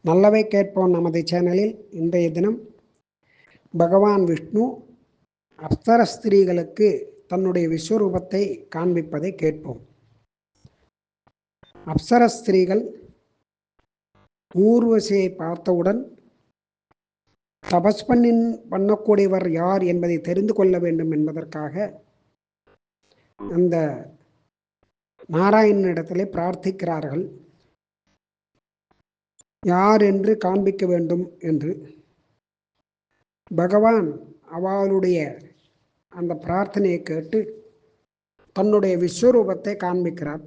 நல்லவை கேட்போம் நமது சேனலில் இன்றைய தினம் பகவான் விஷ்ணு அப்சர ஸ்திரீகளுக்கு தன்னுடைய விஸ்வரூபத்தை காண்பிப்பதை கேட்போம். அப்சர ஸ்திரீகள் ஊர்வசியை பார்த்தவுடன் தபஸ் பண்ணக்கூடியவர் யார் என்பதை தெரிந்து கொள்ள வேண்டும் என்பதற்காக அந்த நாராயணனிடத்திலே பிரார்த்திக்கிறார்கள். யார் என்று காண்பிக்க வேண்டும் என்று. பகவான் அவளுடைய அந்த பிரார்த்தனையை கேட்டு தன்னுடைய விஸ்வரூபத்தை காண்பிக்கிறார்.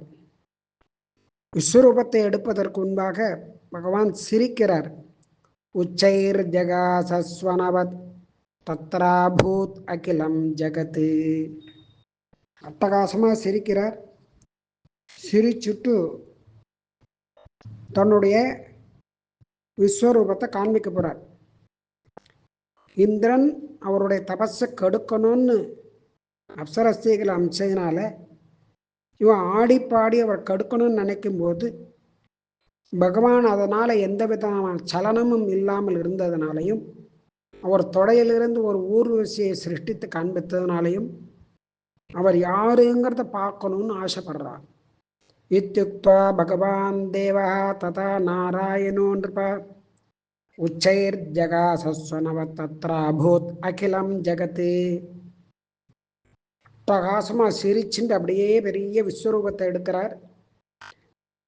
விஸ்வரூபத்தை எடுப்பதற்கு முன்பாக பகவான் சிரிக்கிறார். உச்சைர் ஜகாசஸ்வனவத் தத்ராபூத் அகிலம் ஜகத்து. அட்டகாசமாக சிரிக்கிறார். சிரிச்சுட்டு தன்னுடைய விஸ்வரூபத்தை காண்பிக்க போறார். இந்திரன் அவருடைய தபஸை கெடுக்கணும்னு அப்சரஸ்திகளை அமிச்சதுனால இவன் ஆடி பாடி அவர் கெடுக்கணும்னு நினைக்கும் போது பகவான் அதனால் எந்த விதமான சலனமும் இல்லாமல் இருந்ததுனாலையும் அவர் தொடையிலிருந்து ஒரு ஊர்வசியை சிருஷ்டித்து காண்பித்ததுனாலையும் அவர் யாருங்கிறத பார்க்கணும்னு ஆசைப்படுறார். இத்யுக்த்வா பகவான் தேவா ததா நாராயணோ நிருப உச்சைர் ஜகாசஸ்வனவத் தத்ராபூத் அகிலம் ஜகத்து. பிரகாசமா சிரிச்சுட்டு அப்படியே பெரிய விஸ்வரூபத்தை எடுக்கிறார்.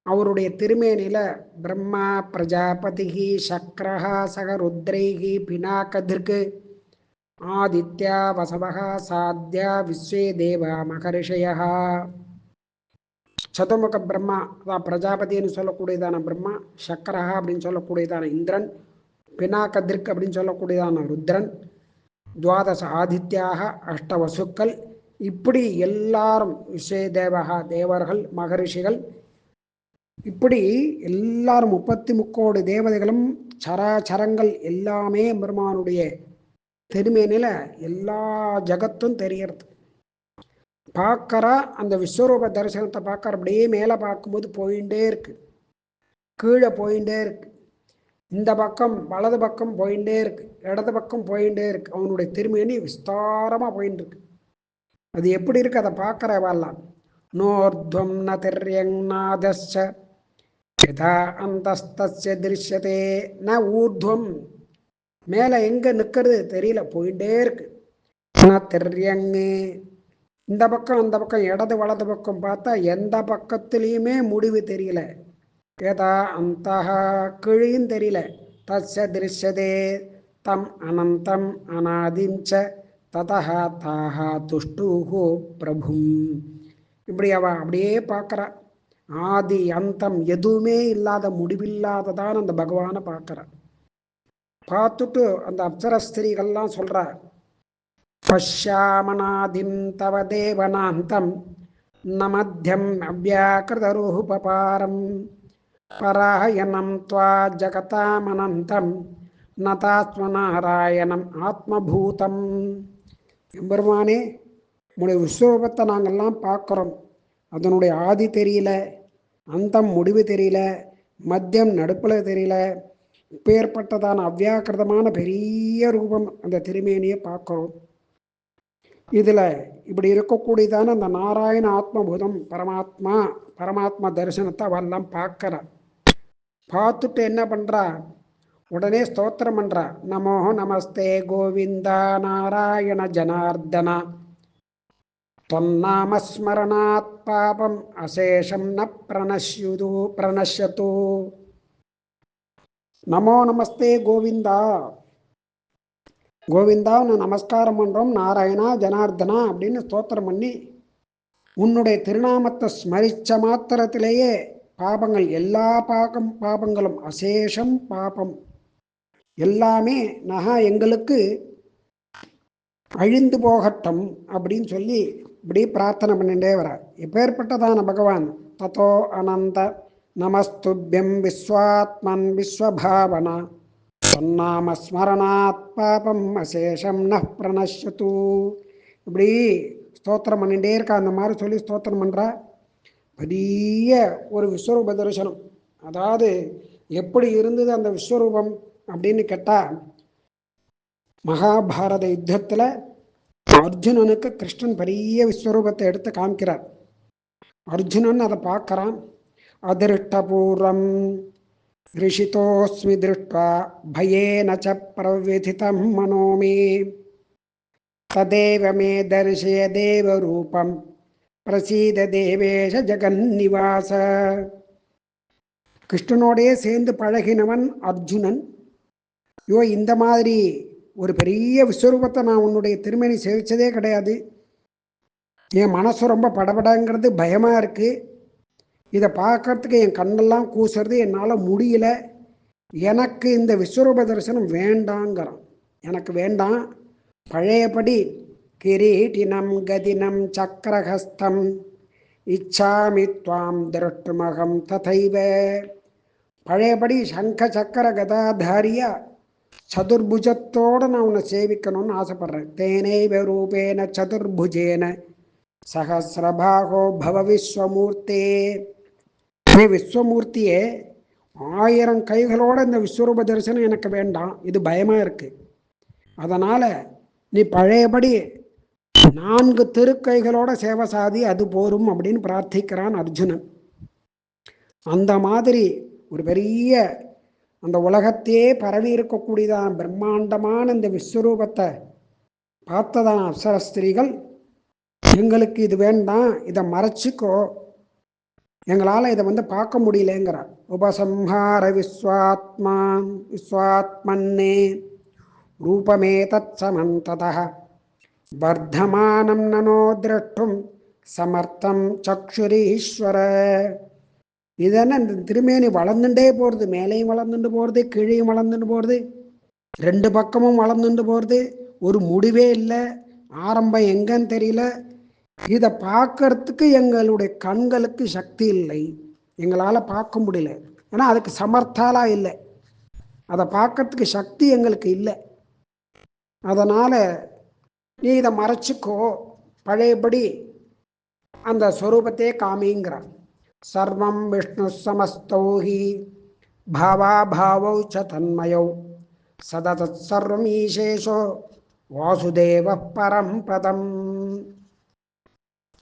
அவருடைய திருமேனில பிரம்மா பிரஜாபதிகி சக்ரஹா சக ருத்ரைகி பினாகதிர்கு ஆதித்யா வசவகா சாத்யா விஸ்வே தேவா மகரிஷயா. சதுர்முக பிரம்மா அதான் பிரஜாபதினு சொல்லக்கூடியதான பிரம்மா, சக்கரஹா அப்படின்னு சொல்லக்கூடியதான இந்திரன், பினாகதிர்க் அப்படின்னு சொல்லக்கூடியதான ருத்ரன், துவாதச ஆதித்யாக அஷ்டவசுக்கள், இப்படி எல்லாரும் விஸ்வே தேவகா தேவர்கள் மகரிஷிகள், இப்படி எல்லாரும் 33 தேவதைகளும் சராச்சரங்கள் எல்லாமே பெருமானுடைய திருமேனில எல்லா ஜகத்தும் தெரியறது. பார்க்கறா அந்த விஸ்வரூப தரிசனத்தை பார்க்கற. அப்படியே மேலே பார்க்கும்போது போயிட்டே இருக்கு, கீழே போயிட்டே இருக்கு, இந்த பக்கம் வலது பக்கம் போயிட்டே இருக்கு, இடது பக்கம் போயிட்டே இருக்கு. அவனுடைய திருமேனி விஸ்தாரமாக போயிட்டு இருக்கு. அது எப்படி இருக்கு அதை பார்க்கற வரலாம். நோர்த்வம் ந திர்யங்நாதஸ்ச யதா அந்தஸ்தஸ்ய திருஷ்யதே ந ஊர்த்வம். மேலே எங்கே நிற்கிறது தெரியல, போயிட்டே இருக்கு. ந திர்யங்கு, இந்த பக்கம் அந்த பக்கம் இடது வலது பக்கம் பார்த்தா எந்த பக்கத்துலேயுமே முடிவு தெரியல. ஏதா அந்த கிழியும் தெரியல. தஸ்ய திருஷ்யதே தம் அனந்தம் அநாதிஞ்ச ததா தாஹா துஷ்டுஹோ பிரபும். இப்படி அவ அப்படியே பார்க்குறா. ஆதி அந்தம் எதுவுமே இல்லாத முடிவில்லாததான் அந்த பகவானை பார்க்குறா. பார்த்துட்டு அந்த அப்சரஸ்திரீகள்லாம் சொல்கிறா, பஷ்யாமநாதிம் தவ தேவனாந்தம் ந மத்தியம் அவ்யாக்கிருதரூபபாரம் பராயணம் த்வா ஜகதாமனந்தம் நதாத்மநாராயணம் ஆத்மபூதம். எம்பெருமானே, உங்களுடைய விஸ்வரூபத்தை நாங்கள்லாம் பார்க்குறோம். அதனுடைய ஆதி தெரியல, அந்தம் முடிவு தெரியல, மத்தியம் நடுப்பில் தெரியல. இப்பேற்பட்டதான அவ்யாக்கிருதமான பெரிய ரூபம் அந்த திருமேனியை பார்க்குறோம். இதில் இப்படி இருக்கக்கூடியதான அந்த நாராயண ஆத்மபூதம் பரமாத்மா தரிசனத்தை அவெல்லாம் பார்க்குறா. பார்த்துட்டு என்ன பண்ணுறா, உடனே ஸ்தோத்திரம் பண்ணுறா. நமோ நமஸ்தே கோவிந்தா நாராயண ஜனார்தனா தொன்னாமஸ்மரணாத் பாபம் அசேஷம் ந பிரணஷ்யது. நமோ நமஸ்தே கோவிந்தா, கோவிந்தாவை நமஸ்காரம் பண்ணுறோம், நாராயணா ஜனார்தனா அப்படின்னு ஸ்தோத்திரம் பண்ணி உன்னுடைய திருநாமத்தை ஸ்மரித்த மாத்திரத்திலேயே பாபங்கள் எல்லா பாபங்களும் அசேஷம் பாபம் எல்லாமே நகா எங்களுக்கு அழிந்து போகட்டும் அப்படின்னு சொல்லி இப்படி பிரார்த்தனை பண்ணிட்டே வர. எப்பேற்பட்டதான பகவான். ததோ அனந்த நமஸ்துபியம் விஸ்வாத்மன் விஸ்வபாவனா சொன்னாம ஸ்மரணாத் பாபம் அசேஷம் ந பிரணஷ்யது. இப்படி ஸ்தோத்திரம் பண்ணிகிட்டே இருக்கா. அந்த மாதிரி சொல்லி ஸ்தோத்திரம் பண்ணுறா. பெரிய ஒரு விஸ்வரூப தரிசனம். அதாவது எப்படி இருந்தது அந்த விஸ்வரூபம் அப்படின்னு கேட்டால், மகாபாரத யுத்தத்தில் அர்ஜுனனுக்கு கிருஷ்ணன் பெரிய விஸ்வரூபத்தை எடுத்து காமிக்கிறார். அர்ஜுனன் அதை பார்க்கறான். அதிருஷ்டபூர்வம் ரிஷிதோஸ்மி திருஷ்ட்வா பயேன ச பிரவிதிதம் மனோமே ததேவ மே தரிசய தேவரூபம் பிரசீத தேவேஷ ஜெகன்னிவாச. கிருஷ்ணனோடே சேர்ந்து பழகினவன் அர்ஜுனன். இந்த மாதிரி ஒரு பெரிய விஸ்வரூபத்தை நான் உன்னுடைய திருமணி சேவிச்சதே கிடையாது. என் மனசு ரொம்ப படபடங்கிறது, பயமாக இருக்குது. இதை பார்க்கறதுக்கு என் கண்ணெல்லாம் கூசுறது, என்னால் முடியல. எனக்கு இந்த விஸ்வரூப தரிசனம் வேண்டாங்கிறான். எனக்கு வேண்டாம். பழையபடி கிரீட்டினம் கதினம் சக்கரஹஸ்தம் இச்சாமி துவாம் திருஷ்டுமகம் ததைவ. பழையபடி சங்க சக்கர கதாதாரியா சதுர்புஜத்தோடு நான் உன்னை சேவிக்கணும்னு ஆசைப்படுறேன். தேனைவ ரூபேன சதுர்புஜேன சகசிரபாகோ பவ விஸ்வமூர்த்தே. விஸ்வமூர்த்தியே, 1000 கைகளோட இந்த விஸ்வரூப தரிசனம் எனக்கு வேண்டாம். இது பயமாக இருக்கு. அதனால் நீ பழையபடி 4 திருக்கைகளோட சேவை சாதி, அது போரும் அப்படின்னு பிரார்த்திக்கிறான் அர்ஜுனன். அந்த மாதிரி ஒரு பெரிய அந்த உலகத்தையே பரவி இருக்கக்கூடியதான் பிரம்மாண்டமான இந்த விஸ்வரூபத்தை பார்த்ததான் அப்சர ஸ்திரீகள், எங்களுக்கு இது வேண்டாம், இதை மறைச்சிக்கோ, எங்களால் இதை பார்க்க முடியலங்கிறார். உபசம்ஹார விஸ்வாத்மன்னே ரூபமே தத் சமந்ததः வர்த்தமானம் நனோ திரஷ்டும் சமர்த்தம் சக்ஷுரீஸ்வர. இதென்ன, இந்த திருமேனி வளர்ந்துட்டே போகிறது. மேலேயும் வளர்ந்துட்டு போகிறது, கீழையும் வளர்ந்துட்டு போகிறது, 2 பக்கமும் வளர்ந்துட்டு போகிறது. ஒரு முடிவே இல்லை. ஆரம்பம் எங்கன்னு தெரியல. இதை பார்க்கறதுக்கு எங்களுடைய கண்களுக்கு சக்தி இல்லை. எங்களால் பார்க்க முடியல. ஏன்னா அதுக்கு சமர்த்தாலாம் இல்லை. அதை பார்க்கறதுக்கு சக்தி எங்களுக்கு இல்லை. அதனால் நீ இதை மறைச்சிக்கோ, பழையபடி அந்த ஸ்வரூபத்தையே காமிங்கிறான். சர்வம் விஷ்ணு சமஸ்தௌஹி பாவாபாவௌ ச தன்மயௌ சததத் சர்வம் ஈசேஷோ வாசுதேவ பரம் பதம்.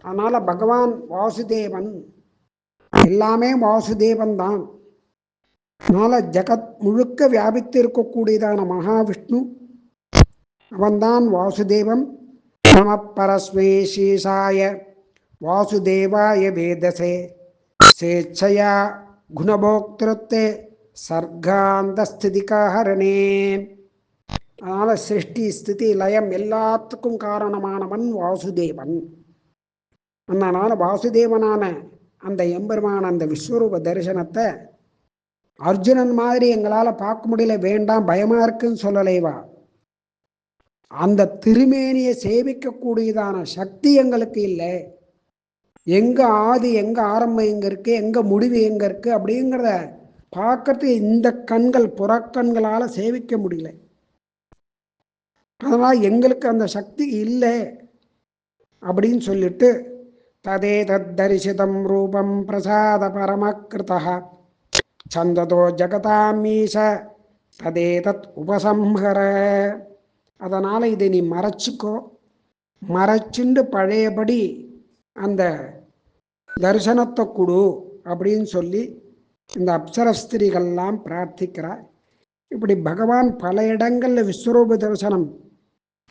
அதனால் பகவான் வாசுதேவன், எல்லாமே வாசுதேவன் தான். அதனால் ஜகத் முழுக்க வியாபித்து இருக்கக்கூடியதான மகாவிஷ்ணு அவன்தான் வாசுதேவம். நம பரஸ்மை சீசாய வாசுதேவாய வேதசே ஸ்வேச்சையா குணபோக்திருத்தே சர்க்காந்தஸ்திதிகாஹரணே. அதனால் சிருஷ்டி ஸ்திதி லயம் எல்லாத்துக்கும் காரணமானவன் வாசுதேவன். அதனால் வாசுதேவனான அந்த எம்பெருமான அந்த விஸ்வரூப தரிசனத்தை அர்ஜுனன் மாதிரி எங்களால் பார்க்க முடியல, வேண்டாம், பயமாக இருக்குன்னு சொல்லலைவா. அந்த திருமேனியை சேவிக்கக்கூடியதான சக்தி எங்களுக்கு இல்லை. எங்க ஆதி, எங்க ஆரம்பம் எங்க இருக்கு, எங்க முடிவு எங்க இருக்கு அப்படிங்கிறத பார்க்கறது இந்த கண்கள், புறக்கண்களால் சேவிக்க முடியல. அதனால் எங்களுக்கு அந்த சக்தி இல்லை அப்படின்னு சொல்லிட்டு, ததே தத்தரிசிதம் ரூபம் பிரசாத பரமகிருதः சந்ததோ ஜகதாமீச ததே தத் உபசம்ஹர. அதனால் இதை நீ மறைச்சிக்கோ, மறைச்சுண்டு பழையபடி அந்த தரிசனத்தை கொடு அப்படின்னு சொல்லி இந்த அப்சரஸ்திரிகள்லாம் பிரார்த்திக்கிறார். இப்படி பகவான் பல இடங்களில் விஸ்வரூப தரிசனம்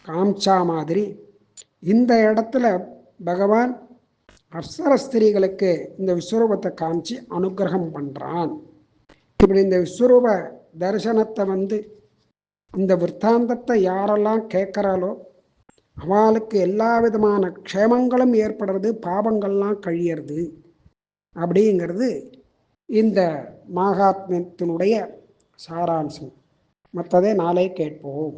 காமிச்சா மாதிரி இந்த இடத்துல பகவான் அப்சரஸ்திரிகளுக்கு இந்த விஸ்வரூபத்தை காமிச்சு அனுகிரகம் பண்ணுறான். இப்படி இந்த விஸ்வரூப தரிசனத்தை இந்த விற்த்தாந்தத்தை யாரெல்லாம் கேட்குறாளோ அவளுக்கு எல்லா விதமான க்ஷேமங்களும் ஏற்படுறது, பாவங்கள்லாம் கழியறது அப்படிங்கிறது இந்த மகாத்மியத்தினுடைய சாராம்சம். மற்றதை நாளை கேட்போம்.